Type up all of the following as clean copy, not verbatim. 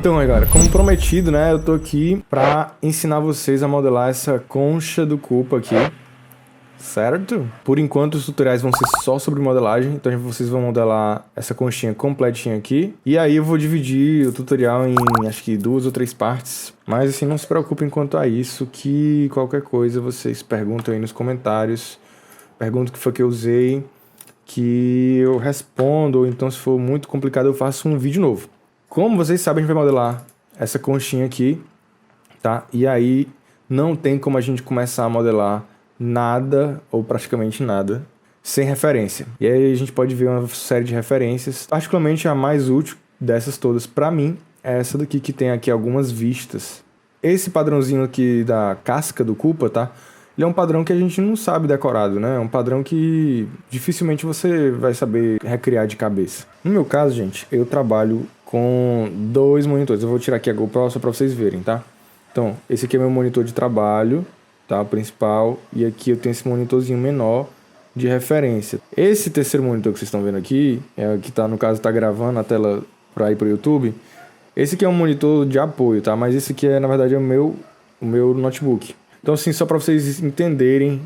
Então, galera, como prometido, né, eu tô aqui pra ensinar vocês a modelar essa concha do Koopa aqui, certo? Por enquanto os tutoriais vão ser só sobre modelagem, então vocês vão modelar essa conchinha completinha aqui. E aí eu vou dividir o tutorial em, acho que 2 ou 3 partes. Mas assim, não se preocupem quanto a isso, que qualquer coisa vocês perguntam aí nos comentários. Perguntam o que foi que eu usei, que eu respondo, ou então se for muito complicado eu faço um vídeo novo. Como vocês sabem, a gente vai modelar essa conchinha aqui, tá? E aí não tem como a gente começar a modelar nada, ou praticamente nada, sem referência. E aí a gente pode ver uma série de referências. Particularmente a mais útil dessas todas para mim é essa daqui, que tem aqui algumas vistas. Esse padrãozinho aqui da casca do Koopa, tá? Ele é um padrão que a gente não sabe decorado, né? É um padrão que dificilmente você vai saber recriar de cabeça. No meu caso, gente, eu trabalho com 2 monitores. Eu vou tirar aqui a GoPro só para vocês verem, tá? Então, esse aqui é meu monitor de trabalho, tá? O principal. E aqui eu tenho esse monitorzinho menor de referência. Esse terceiro monitor que vocês estão vendo aqui, é o que tá, no caso, tá gravando a tela para ir pro YouTube. Esse aqui é um monitor de apoio, tá? Mas esse aqui é, na verdade, é o meu notebook. Então, assim, só para vocês entenderem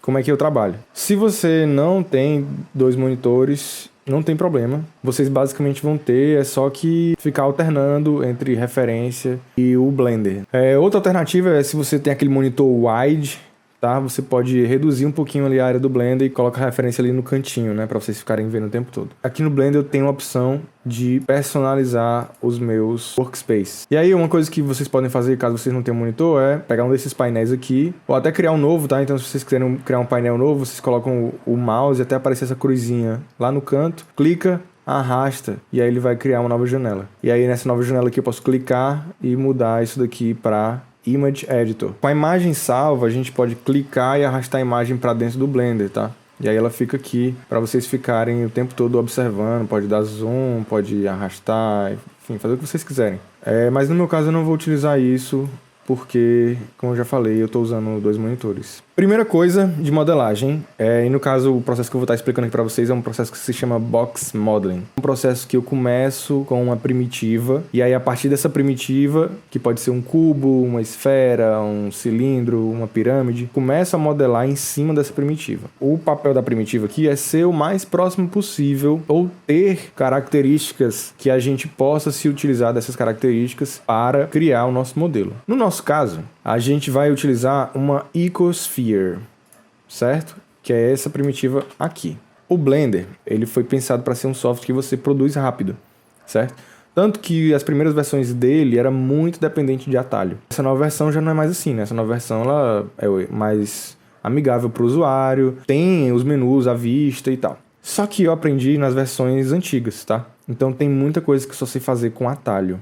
como é que eu trabalho. Se você não tem 2 monitores, não tem problema. Vocês basicamente vão ter, é só que ficar alternando entre referência e o Blender. Outra alternativa é se você tem aquele monitor wide, tá? Você pode reduzir um pouquinho ali a área do Blender e coloca a referência ali no cantinho, né? Pra vocês ficarem vendo o tempo todo. Aqui no Blender eu tenho a opção de personalizar os meus workspaces. E aí uma coisa que vocês podem fazer caso vocês não tenham monitor é pegar um desses painéis aqui, ou até criar um novo, tá? Então se vocês quiserem criar um painel novo, vocês colocam o mouse até aparecer essa cruzinha lá no canto, clica, arrasta e aí ele vai criar uma nova janela. E aí nessa nova janela aqui eu posso clicar e mudar isso daqui para Image Editor. Com a imagem salva, a gente pode clicar e arrastar a imagem para dentro do Blender, tá? E aí ela fica aqui para vocês ficarem o tempo todo observando. Pode dar zoom, pode arrastar, enfim, fazer o que vocês quiserem. Mas no meu caso eu não vou utilizar isso porque, como eu já falei, eu estou usando 2 monitores. Primeira coisa de modelagem, e no caso o processo que eu vou estar explicando aqui para vocês é um processo que se chama Box Modeling. Um processo que eu começo com uma primitiva, e aí a partir dessa primitiva, que pode ser um cubo, uma esfera, um cilindro, uma pirâmide, começo a modelar em cima dessa primitiva. O papel da primitiva aqui é ser o mais próximo possível, ou ter características que a gente possa se utilizar dessas características para criar o nosso modelo. No nosso caso, a gente vai utilizar uma Icosphere, certo? Que é essa primitiva aqui. O Blender, ele foi pensado para ser um software que você produz rápido, certo? Tanto que as primeiras versões dele era muito dependente de atalho. Essa nova versão já não é mais assim, né? Essa nova versão ela é mais amigável para o usuário, tem os menus à vista e tal. Só que eu aprendi nas versões antigas, tá? Então tem muita coisa que eu só sei fazer com atalho.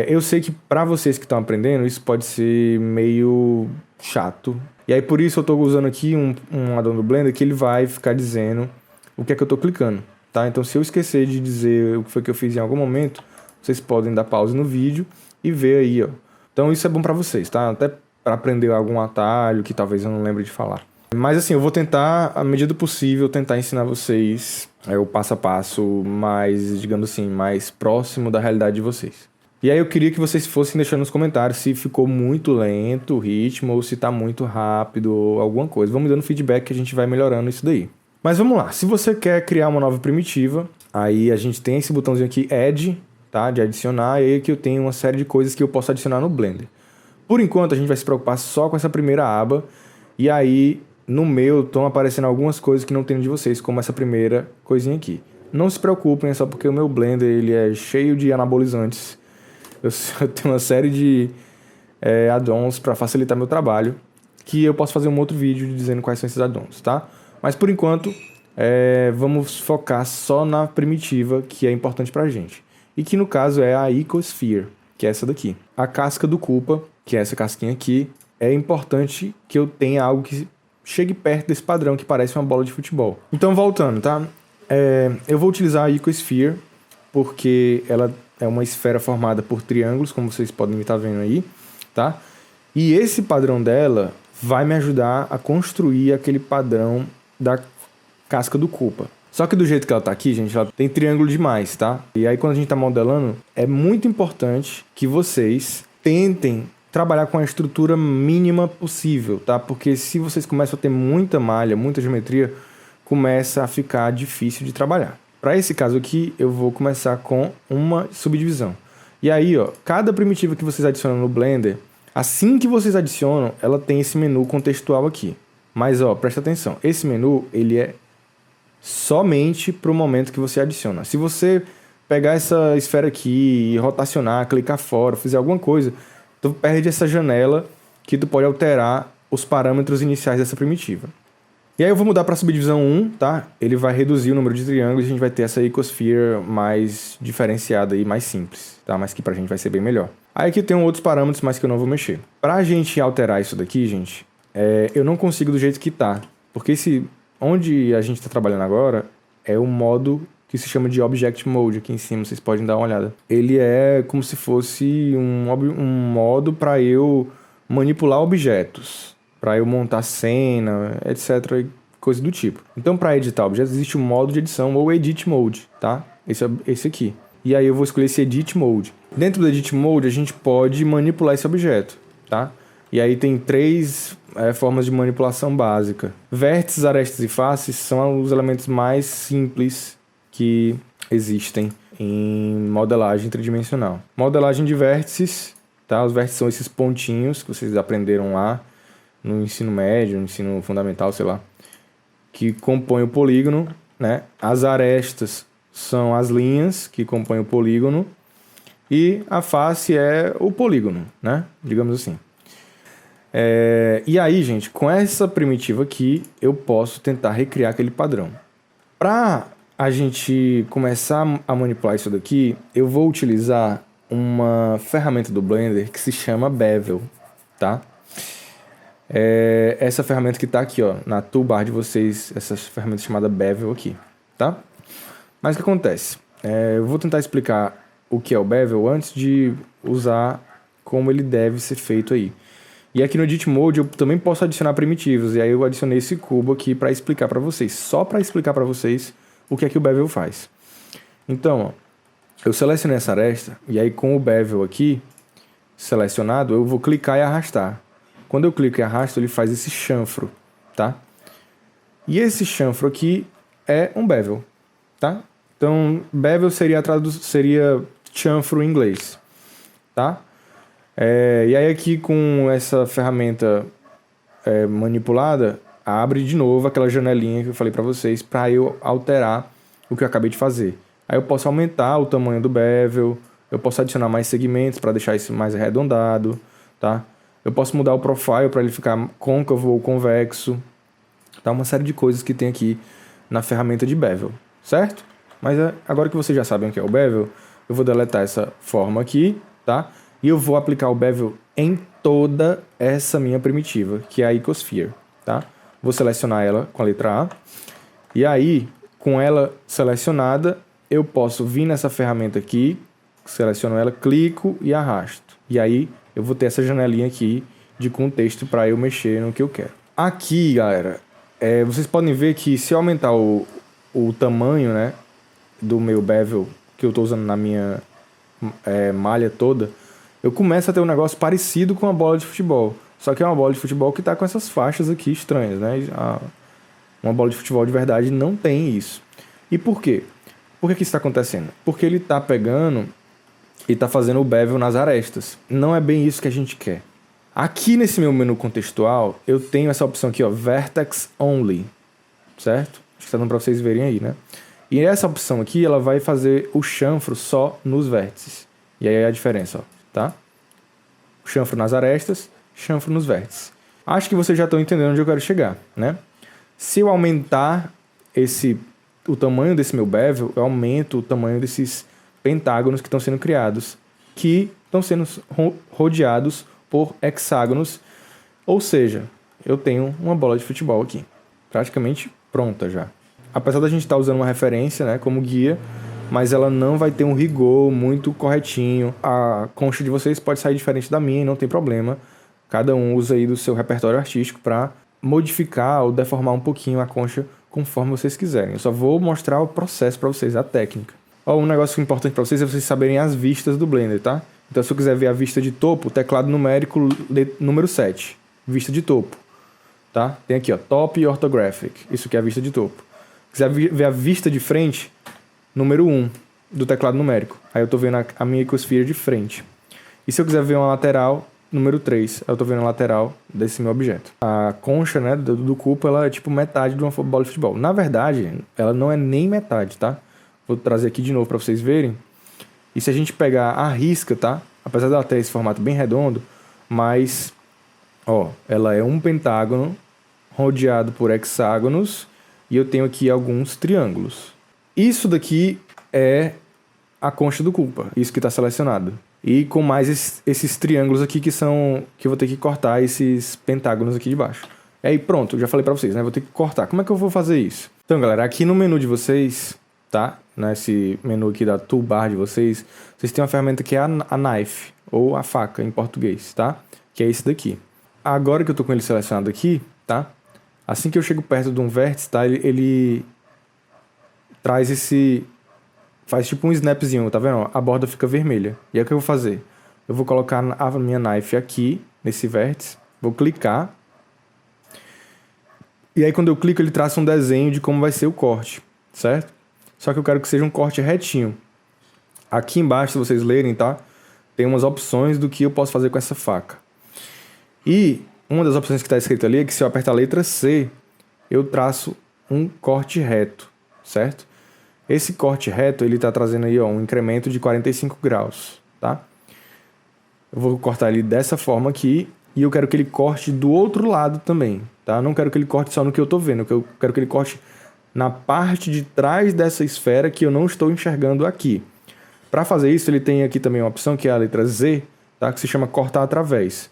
Eu sei que para vocês que estão aprendendo, isso pode ser meio chato. E aí por isso eu estou usando aqui um addon do Blender que ele vai ficar dizendo o que é que eu estou clicando, tá? Então se eu esquecer de dizer o que foi que eu fiz em algum momento, vocês podem dar pausa no vídeo e ver aí, ó. Então isso é bom para vocês, tá? Até para aprender algum atalho que talvez eu não lembre de falar. Mas assim, eu vou tentar, à medida do possível, tentar ensinar vocês o passo a passo mais, digamos assim, mais próximo da realidade de vocês. E aí eu queria que vocês fossem deixando nos comentários se ficou muito lento o ritmo ou se tá muito rápido ou alguma coisa. Vamos dando feedback que a gente vai melhorando isso daí. Mas vamos lá, se você quer criar uma nova primitiva, aí a gente tem esse botãozinho aqui, Add, tá? De adicionar, e aí aqui eu tenho uma série de coisas que eu posso adicionar no Blender. Por enquanto a gente vai se preocupar só com essa primeira aba, e aí no meu estão aparecendo algumas coisas que não tem de vocês, como essa primeira coisinha aqui. Não se preocupem, é só porque o meu Blender ele é cheio de anabolizantes. Eu tenho uma série de add-ons para facilitar meu trabalho, que eu posso fazer um outro vídeo dizendo quais são esses add-ons, tá? Mas por enquanto, vamos focar só na primitiva, que é importante pra gente. E que no caso é a Icosphere, que é essa daqui. A casca do Koopa, que é essa casquinha aqui, é importante que eu tenha algo que chegue perto desse padrão, que parece uma bola de futebol. Então voltando, tá? Eu vou utilizar a Icosphere, porque ela é uma esfera formada por triângulos, como vocês podem estar vendo aí, tá? E esse padrão dela vai me ajudar a construir aquele padrão da casca do Koopa. Só que do jeito que ela tá aqui, gente, ela tem triângulo demais, tá? E aí quando a gente tá modelando, é muito importante que vocês tentem trabalhar com a estrutura mínima possível, tá? Porque se vocês começam a ter muita malha, muita geometria, começa a ficar difícil de trabalhar. Para esse caso aqui, eu vou começar com uma subdivisão. E aí, ó, cada primitiva que vocês adicionam no Blender, assim que vocês adicionam, ela tem esse menu contextual aqui. Mas, ó, presta atenção, esse menu, ele é somente para o momento que você adiciona. Se você pegar essa esfera aqui e rotacionar, clicar fora, fizer alguma coisa, tu perde essa janela que tu pode alterar os parâmetros iniciais dessa primitiva. E aí eu vou mudar para a subdivisão 1, tá? Ele vai reduzir o número de triângulos e a gente vai ter essa icosphere mais diferenciada e mais simples, tá? Mas que pra gente vai ser bem melhor. Aí aqui tem outros parâmetros, mas que eu não vou mexer. Pra gente alterar isso daqui, gente, eu não consigo do jeito que tá. Porque onde a gente está trabalhando agora é o modo que se chama de Object Mode. Aqui em cima vocês podem dar uma olhada. Ele é como se fosse um modo para eu manipular objetos, para eu montar cena, etc. Coisa do tipo. Então, para editar objetos, existe um modo de edição ou Edit Mode, tá? Esse aqui. E aí eu vou escolher esse Edit Mode. Dentro do Edit Mode, a gente pode manipular esse objeto, tá? E aí tem 3 formas de manipulação básica. Vértices, arestas e faces são os elementos mais simples que existem em modelagem tridimensional. Modelagem de vértices, tá? Os vértices são esses pontinhos que vocês aprenderam lá no ensino médio, no ensino fundamental, sei lá, que compõem o polígono, né? As arestas são as linhas que compõem o polígono e a face é o polígono, né? Digamos assim. E aí, gente, com essa primitiva aqui, eu posso tentar recriar aquele padrão. Para a gente começar a manipular isso daqui, eu vou utilizar uma ferramenta do Blender que se chama Bevel, tá? Essa ferramenta que está aqui, ó, na toolbar de vocês, essa ferramenta chamada Bevel aqui, tá? Mas o que acontece? Eu vou tentar explicar o que é o Bevel antes de usar como ele deve ser feito aí. E aqui no Edit Mode eu também posso adicionar primitivos. E aí eu adicionei esse cubo aqui para explicar para vocês. Só para explicar para vocês o que é que o Bevel faz. Então, ó, eu selecionei essa aresta. E aí com o Bevel aqui selecionado, eu vou clicar e arrastar. Quando eu clico e arrasto, ele faz esse chanfro, tá? E esse chanfro aqui é um Bevel, tá? Então, Bevel seria chanfro em inglês, tá? E aí aqui com essa ferramenta manipulada, abre de novo aquela janelinha que eu falei para vocês para eu alterar o que eu acabei de fazer. Aí eu posso aumentar o tamanho do bevel, eu posso adicionar mais segmentos para deixar isso mais arredondado, tá? Eu posso mudar o profile para ele ficar côncavo ou convexo, tá? Uma série de coisas que tem aqui na ferramenta de bevel, certo? Mas agora que vocês já sabem o que é o bevel, eu vou deletar essa forma aqui, tá? E eu vou aplicar o bevel em toda essa minha primitiva, que é a icosphere, tá? Vou selecionar ela com a letra A. E aí, com ela selecionada, eu posso vir nessa ferramenta aqui, seleciono ela, clico e arrasto. E aí, eu vou ter essa janelinha aqui de contexto para eu mexer no que eu quero. Aqui, galera, vocês podem ver que se eu aumentar o tamanho, né, do meu bevel, que eu estou usando na minha malha toda, eu começo a ter um negócio parecido com uma bola de futebol. Só que é uma bola de futebol que está com essas faixas aqui estranhas, né? Uma bola de futebol de verdade não tem isso. E por quê? Por que isso está acontecendo? Porque ele está pegando e está fazendo o bevel nas arestas. Não é bem isso que a gente quer. Aqui nesse meu menu contextual, eu tenho essa opção aqui, ó, Vertex Only, certo? Acho que está dando para vocês verem aí, né? E essa opção aqui, ela vai fazer o chanfro só nos vértices. E aí é a diferença, ó, tá? O chanfro nas arestas, chanfro nos vértices. Acho que vocês já estão entendendo onde eu quero chegar, né? Se eu aumentar o tamanho desse meu bevel, eu aumento o tamanho desses pentágonos que estão sendo criados, que estão sendo rodeados por hexágonos, ou seja, eu tenho uma bola de futebol aqui, praticamente pronta já. Apesar da gente estar usando uma referência, né, como guia, mas ela não vai ter um rigor muito corretinho. A concha de vocês pode sair diferente da minha, não tem problema. Cada um usa aí do seu repertório artístico para modificar ou deformar um pouquinho a concha conforme vocês quiserem. Eu só vou mostrar o processo para vocês, a técnica. Ó, um negócio importante para vocês é vocês saberem as vistas do Blender, tá? Então, se eu quiser ver a vista de topo, teclado numérico número 7, vista de topo, tá? Tem aqui, ó, Top e Orthographic, isso aqui é a vista de topo. Se quiser ver a vista de frente, número 1 do teclado numérico. Aí eu tô vendo a minha icosfera de frente. E se eu quiser ver uma lateral, número 3, eu tô vendo a lateral desse meu objeto. A concha, né, do cupo, ela é tipo metade de uma bola de futebol. Na verdade, ela não é nem metade, tá? Vou trazer aqui de novo para vocês verem. E se a gente pegar a risca, tá? Apesar dela ter esse formato bem redondo, mas, ó, ela é um pentágono rodeado por hexágonos e eu tenho aqui alguns triângulos. Isso daqui é a concha do cupa, isso que está selecionado. E com mais esses triângulos aqui que eu vou ter que cortar esses pentágonos aqui de baixo. E aí pronto, já falei para vocês, né? Vou ter que cortar. Como é que eu vou fazer isso? Então, galera, aqui no menu de vocês, tá? Nesse menu aqui da toolbar de vocês, vocês têm uma ferramenta que é a knife, ou a faca em português, tá? Que é esse daqui. Agora que eu tô com ele selecionado aqui, tá? Assim que eu chego perto de um vértice, tá? Ele traz esse... Faz tipo um snapzinho, tá vendo? A borda fica vermelha. E aí o que eu vou fazer? Eu vou colocar a minha knife aqui, nesse vértice. Vou clicar. E aí quando eu clico, ele traça um desenho de como vai ser o corte, certo? Só que eu quero que seja um corte retinho. Aqui embaixo, se vocês lerem, tá? Tem umas opções do que eu posso fazer com essa faca. E uma das opções que está escrita ali é que se eu apertar a letra C, eu traço um corte reto, certo? Esse corte reto, ele está trazendo aí, ó, um incremento de 45 graus, tá? Eu vou cortar ele dessa forma aqui e eu quero que ele corte do outro lado também, tá? Eu não quero que ele corte só no que eu estou vendo, eu quero que ele corte na parte de trás dessa esfera que eu não estou enxergando aqui. Para fazer isso, ele tem aqui também uma opção que é a letra Z, tá? Que se chama cortar através.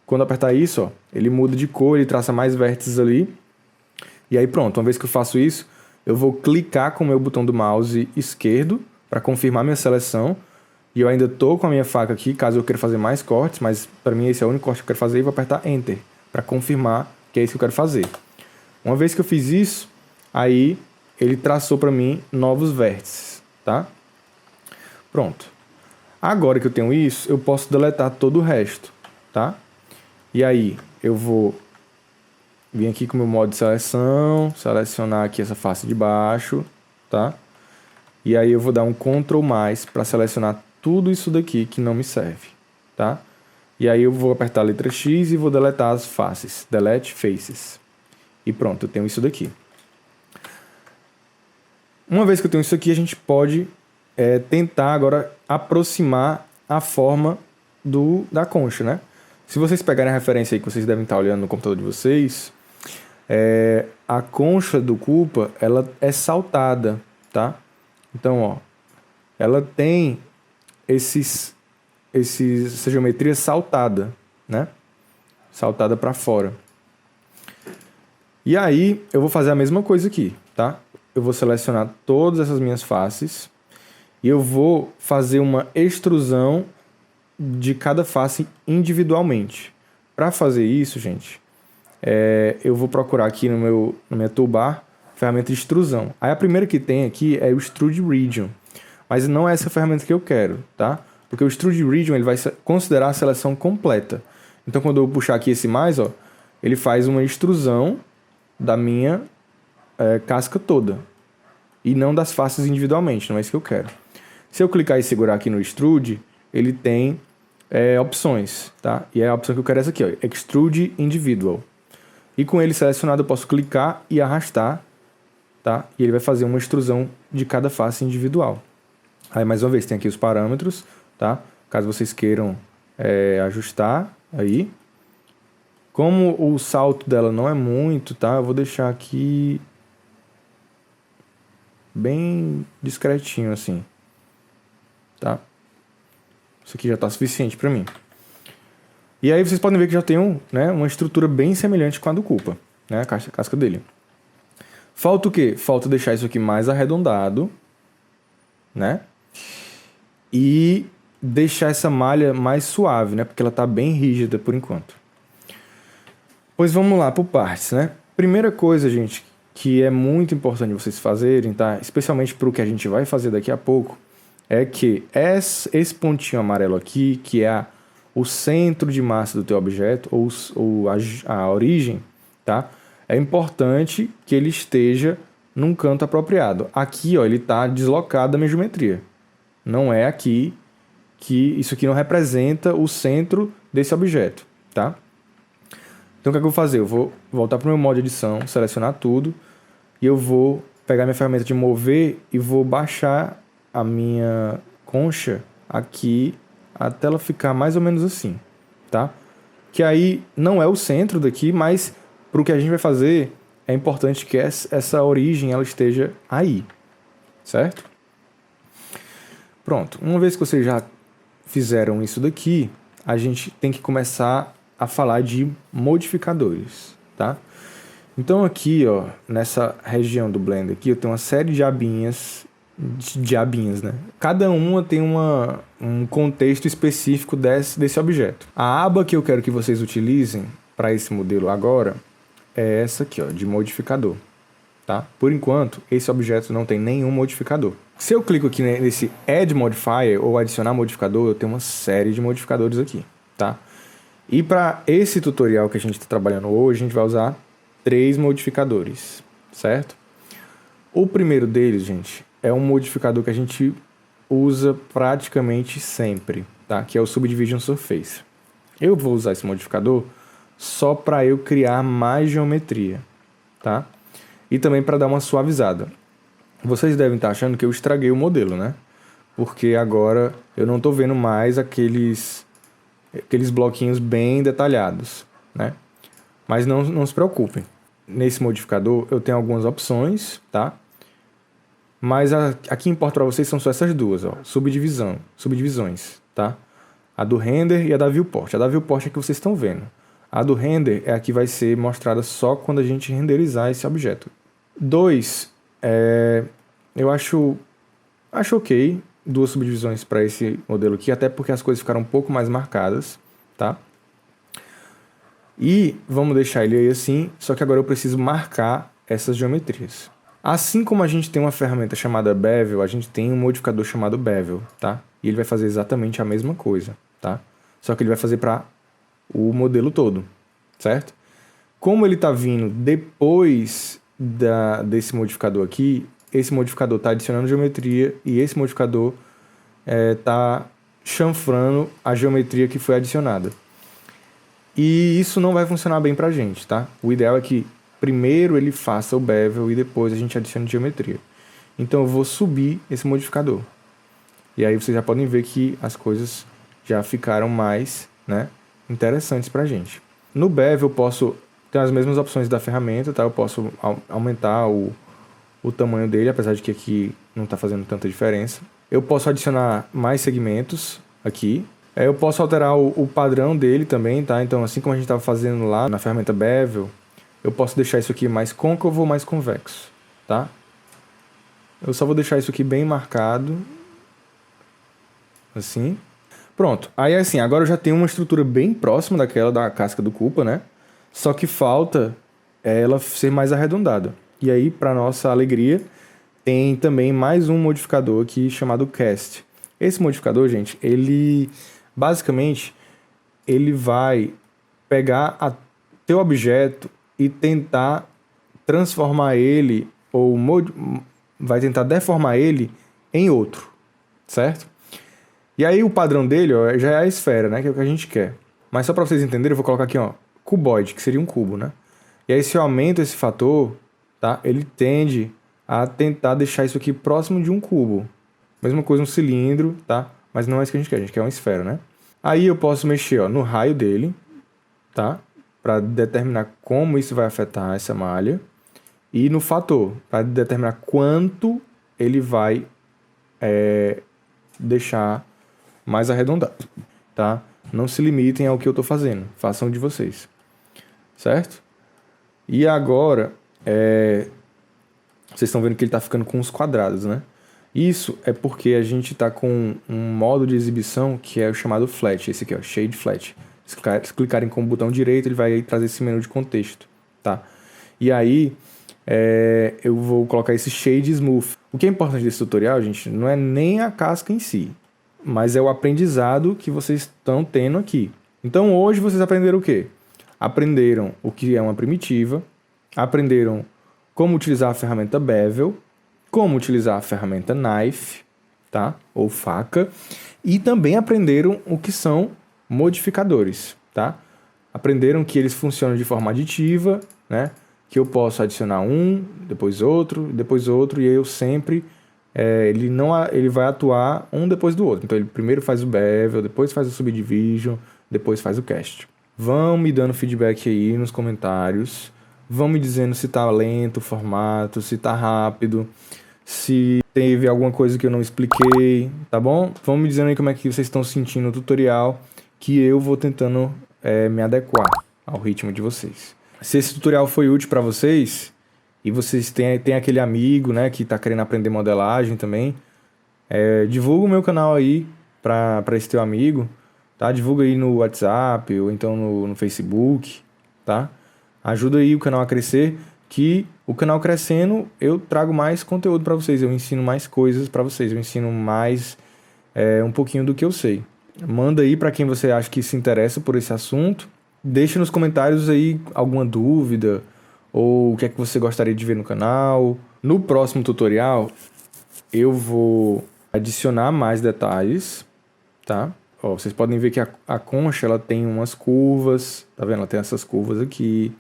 Quando apertar isso, ó, ele muda de cor, ele traça mais vértices ali. E aí pronto, uma vez que eu faço isso, eu vou clicar com o meu botão do mouse esquerdo para confirmar minha seleção. E eu ainda estou com a minha faca aqui, caso eu queira fazer mais cortes, mas para mim esse é o único corte que eu quero fazer e vou apertar Enter para confirmar que é isso que eu quero fazer. Uma vez que eu fiz isso, aí ele traçou para mim novos vértices, tá? Pronto. Agora que eu tenho isso, eu posso deletar todo o resto, tá? E aí eu vou vir aqui com o meu modo de seleção, selecionar aqui essa face de baixo, tá? E aí eu vou dar um Ctrl+, para selecionar tudo isso daqui que não me serve, tá? E aí eu vou apertar a letra X e vou deletar as faces, Delete Faces. E pronto, eu tenho isso daqui. Uma vez que eu tenho isso aqui, a gente pode tentar agora aproximar a forma da concha, né? Se vocês pegarem a referência aí que vocês devem estar olhando no computador de vocês, a concha do cupa, ela é saltada, tá? Então, ó, ela tem essa geometria saltada, né? Saltada para fora. E aí, eu vou fazer a mesma coisa aqui, tá? Eu vou selecionar todas essas minhas faces e eu vou fazer uma extrusão de cada face individualmente. Para fazer isso, gente, eu vou procurar aqui na minha toolbar ferramenta de extrusão. Aí a primeira que tem aqui é o Extrude Region, mas não é essa ferramenta que eu quero, tá? Porque o Extrude Region ele vai considerar a seleção completa. Então quando eu puxar aqui esse mais, ó, ele faz uma extrusão da minha casca toda e não das faces individualmente, não é isso que eu quero. Se eu clicar e segurar aqui no Extrude, ele tem opções, tá? E a opção que eu quero é essa aqui, ó, Extrude Individual. E com ele selecionado eu posso clicar e arrastar, tá? E ele vai fazer uma extrusão de cada face individual. Aí mais uma vez tem aqui os parâmetros, tá? Caso vocês queiram ajustar aí. Como o salto dela não é muito, tá? Eu vou deixar aqui bem discretinho assim, tá? Isso aqui já está suficiente para mim. E aí vocês podem ver que já tem uma estrutura bem semelhante com a do cupa, né? A casca dele. Falta o quê? Falta deixar isso aqui mais arredondado, né? E deixar essa malha mais suave, né? Porque ela está bem rígida por enquanto. Pois vamos lá por partes, né? Primeira coisa, gente, que é muito importante vocês fazerem, tá? Especialmente para o que a gente vai fazer daqui a pouco, é que esse pontinho amarelo aqui, que é o centro de massa do teu objeto, ou a origem, tá? É importante que ele esteja num canto apropriado. Aqui, ó, ele está deslocado da minha geometria. Não é aqui que isso aqui não representa o centro desse objeto, tá? Então o que é que eu vou fazer? Eu vou voltar para o meu modo de edição, selecionar tudo e eu vou pegar minha ferramenta de mover e vou baixar a minha concha aqui até ela ficar mais ou menos assim, tá? Que aí não é o centro daqui, mas para o que a gente vai fazer é importante que essa origem ela esteja aí, certo? Pronto, uma vez que vocês já fizeram isso daqui, a gente tem que começar a falar de modificadores, tá? Então aqui, ó, nessa região do Blender aqui, eu tenho uma série de abinhas, né? Cada uma tem um contexto específico desse objeto. A aba que eu quero que vocês utilizem para esse modelo agora é essa aqui, ó, de modificador, tá? Por enquanto, esse objeto não tem nenhum modificador. Se eu clico aqui nesse Add Modifier ou adicionar modificador, eu tenho uma série de modificadores aqui, tá? E para esse tutorial que a gente está trabalhando hoje, a gente vai usar 3 modificadores, certo? O primeiro deles, gente, é um modificador que a gente usa praticamente sempre, tá? Que é o Subdivision Surface. Eu vou usar esse modificador só para eu criar mais geometria, tá? E também para dar uma suavizada. Vocês devem estar achando que eu estraguei o modelo, né? Porque agora eu não estou vendo mais aqueles bloquinhos bem detalhados, né? Mas não se preocupem. Nesse modificador eu tenho algumas opções, tá? Mas a que importa para vocês são só essas duas, ó. Subdivisões, tá? A do render e a da viewport. A da viewport é a que vocês estão vendo. A do render é a que vai ser mostrada só quando a gente renderizar esse objeto. 2, eu acho ok 2 subdivisões para esse modelo aqui, até porque as coisas ficaram um pouco mais marcadas, tá? E vamos deixar ele aí assim, só que agora eu preciso marcar essas geometrias. Assim como a gente tem uma ferramenta chamada Bevel, a gente tem um modificador chamado Bevel, tá? E ele vai fazer exatamente a mesma coisa, tá? Só que ele vai fazer para o modelo todo, certo? Como ele está vindo depois desse modificador aqui, esse modificador está adicionando geometria e esse modificador está chanfrando a geometria que foi adicionada. E isso não vai funcionar bem pra gente, tá? O ideal é que primeiro ele faça o bevel e depois a gente adicione geometria. Então eu vou subir esse modificador. E aí vocês já podem ver que as coisas já ficaram mais, né, interessantes pra gente. No bevel eu posso ter as mesmas opções da ferramenta, tá? Eu posso aumentar o tamanho dele, apesar de que aqui não está fazendo tanta diferença. Eu posso adicionar mais segmentos aqui. Eu posso alterar o padrão dele também, tá? Então, assim como a gente estava fazendo lá na ferramenta Bevel, eu posso deixar isso aqui mais côncavo ou mais convexo, tá? Eu só vou deixar isso aqui bem marcado. Assim. Pronto. Aí, assim, agora eu já tenho uma estrutura bem próxima daquela da casca do Koopa, né? Só que falta ela ser mais arredondada. E aí, para nossa alegria, tem também mais um modificador aqui chamado Cast. Esse modificador, gente, ele basicamente ele vai pegar teu objeto e tentar transformar ele ou vai tentar deformar ele em outro, certo? E aí o padrão dele, ó, já é a esfera, né, que é o que a gente quer. Mas só para vocês entenderem, eu vou colocar aqui, ó, cuboide, que seria um cubo, né? E aí se eu aumento esse fator, tá? Ele tende a tentar deixar isso aqui próximo de um cubo. Mesma coisa um cilindro, tá? Mas não é isso que a gente quer uma esfera, né? Aí eu posso mexer, ó, no raio dele, tá? Para determinar como isso vai afetar essa malha. E no fator, para determinar quanto ele vai deixar mais arredondado, tá? Não se limitem ao que eu estou fazendo, façam de vocês, certo? E agora, vocês estão vendo que ele está ficando com os quadrados, né? Isso é porque a gente está com um modo de exibição que é o chamado Flat, esse aqui, ó, Shade Flat. Se clicarem com o botão direito, ele vai trazer esse menu de contexto, tá? E aí, eu vou colocar esse Shade Smooth. O que é importante desse tutorial, gente, não é nem a casca em si, mas é o aprendizado que vocês estão tendo aqui. Então, hoje vocês aprenderam o quê? Aprenderam o que é uma primitiva, aprenderam como utilizar a ferramenta Bevel, como utilizar a ferramenta Knife, tá? Ou faca, e também aprenderam o que são modificadores, tá? Aprenderam que eles funcionam de forma aditiva, né? Que eu posso adicionar um, depois outro, e eu sempre... ele vai atuar um depois do outro. Então, ele primeiro faz o Bevel, depois faz o Subdivision, depois faz o Cast. Vão me dando feedback aí nos comentários. Vão me dizendo se tá lento o formato, se tá rápido, se teve alguma coisa que eu não expliquei, tá bom? Vão me dizendo aí como é que vocês estão sentindo o tutorial, que eu vou tentando me adequar ao ritmo de vocês. Se esse tutorial foi útil para vocês, e vocês têm aquele amigo, né, que tá querendo aprender modelagem também, divulga o meu canal aí para esse teu amigo, tá? Divulga aí no WhatsApp ou então no Facebook, tá? Ajuda aí o canal a crescer, que o canal crescendo, eu trago mais conteúdo para vocês, eu ensino mais coisas para vocês, eu ensino mais um pouquinho do que eu sei. Manda aí para quem você acha que se interessa por esse assunto. Deixa nos comentários aí alguma dúvida ou o que é que você gostaria de ver no canal. No próximo tutorial, eu vou adicionar mais detalhes, tá? Ó, vocês podem ver que a concha ela tem umas curvas, tá vendo? Ela tem essas curvas aqui.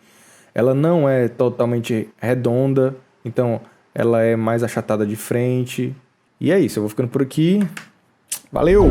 Ela não é totalmente redonda, então ela é mais achatada de frente. E é isso, eu vou ficando por aqui. Valeu!